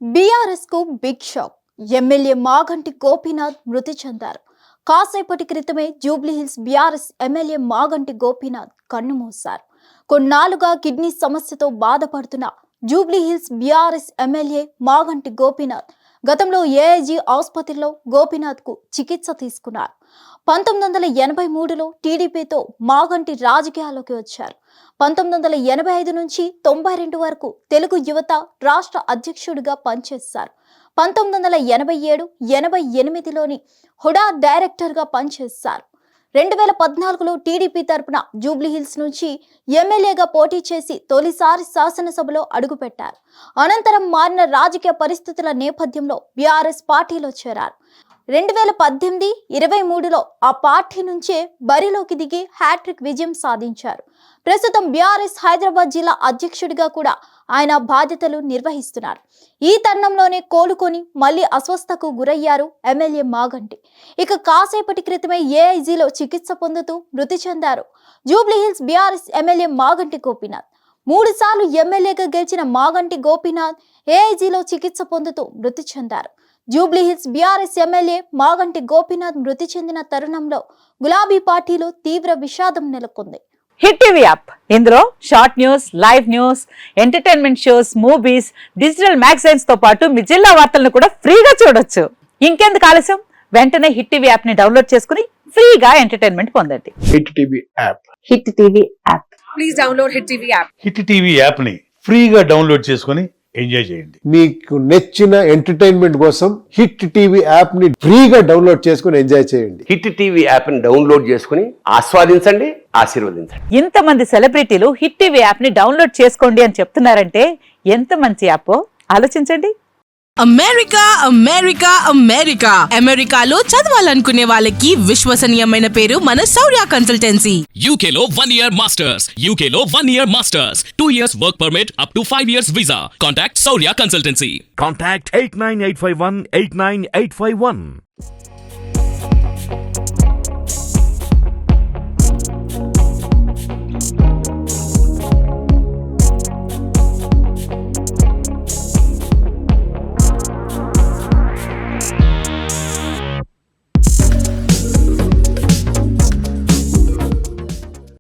BRS కు big shock. MLA Maganti Gopinath మృతి చెందారు. కాసేపటి క్రితమే జూబ్లీహిల్స్ బీఆర్ఎస్ ఎమ్మెల్యే మాగంటి గోపీనాథ్ కన్నుమూశారు. కొన్నాళ్లుగా కిడ్నీ సమస్యతో బాధపడుతున్న జూబ్లీహిల్స్ బీఆర్ఎస్ ఎమ్మెల్యే మాగంటి గోపీనాథ్ గతంలో ఏఐజీ ఆసుపత్రిలో గోపీనాథ్ కు చికిత్స తీసుకున్నారు. 1983లో టీడీపీతో మాగంటి రాజకీయాల్లోకి వచ్చారు. 1985 నుంచి 92 వరకు తెలుగు యువత రాష్ట్ర అధ్యక్షుడిగా పనిచేశారు. 1987, 88లోని హుడా డైరెక్టర్గా పనిచేశారు. 2014లో టీడీపీ తరపున జూబ్లీహిల్స్ నుంచి ఎమ్మెల్యేగా పోటీ చేసి తొలిసారి శాసనసభలో అడుగుపెట్టారు. అనంతరం మారిన రాజకీయ పరిస్థితుల నేపథ్యంలో బీఆర్ఎస్ పార్టీలో చేరారు. 2018, 23లో ఆ పార్టీ నుంచే బరిలోకి దిగి హ్యాట్రిక్ విజయం సాధించారు. ప్రస్తుతం బీఆర్ఎస్ హైదరాబాద్ జిల్లా అధ్యక్షుడిగా కూడా ఆయన బాధ్యతలు నిర్వహిస్తున్నారు. ఈ తరుణంలోనే కోలుకొని మళ్లీ అస్వస్థకు గురయ్యారు ఎమ్మెల్యే మాగంటి. ఇక కాసేపటి క్రితమే ఏఐజీలో చికిత్స పొందుతూ మృతి చెందారు. జూబ్లీహిల్స్ బీఆర్ఎస్ ఎమ్మెల్యే మాగంటి గోపీనాథ్ 3 సార్లు ఎమ్మెల్యేగా గెలిచిన మాగంటి గోపీనాథ్ ఏఐజీలో చికిత్స పొందుతూ మృతి చెందారు. జూబ్లీహిల్స్ బీఆర్ఎస్ ఎమ్మెల్యే మాగంటి గోపీనాథ్ మృతి చెందిన తరుణంలో గులాబీ పార్టీలో తీవ్ర విషాదం నెలకొంది. హిట్ టీవీ యాప్ ఇందులో short news, live news, entertainment shows, movies, digital magazines తో పాటు మీ జిల్లా వార్తలను కూడా ఫ్రీగా చూడొచ్చు. ఇంకెందుకు ఆలస్యం, వెంటనే హిట్ టీవీ యాప్ ని డౌన్లోడ్ చేసుకుని ఫ్రీగా ఎంటర్టైన్మెంట్ పొందండి. Hit TV app. Hit TV app. Please download hit TV app. Hit TV app ని ఫ్రీగా డౌన్లోడ్ చేసుకుని ఎంజాయ్ చేయండి. మీకు నచ్చిన ఎంటర్టైన్మెంట్ కోసం హిట్ టీవీ యాప్ ని ఫ్రీగా డౌన్లోడ్ చేసుకుని ఎంజాయ్ చేయండి. హిట్ టీవీ యాప్ ని డౌన్లోడ్ చేసుకుని ఆస్వాదించండి, ఆశీర్వదించండి. ఇంతమంది సెలబ్రిటీలు హిట్ టీవీ యాప్ ని డౌన్లోడ్ చేసుకోండి అని చెప్తున్నారంటే ఎంత మంచి యాప్ ఆలోచించండి. అమెరికా అమెరికా అమెరికా అమెరికాలో చదవాలనుకునే వాళ్ళకి విశ్వసనీయమైన పేరు మన శౌర్య కన్సల్టెన్సీ. UK లో 1 year masters, UK లో 1 year masters, 2 years work permit up to 5 years visa. Contact Saurya Consultancy. Contact 89851 89851.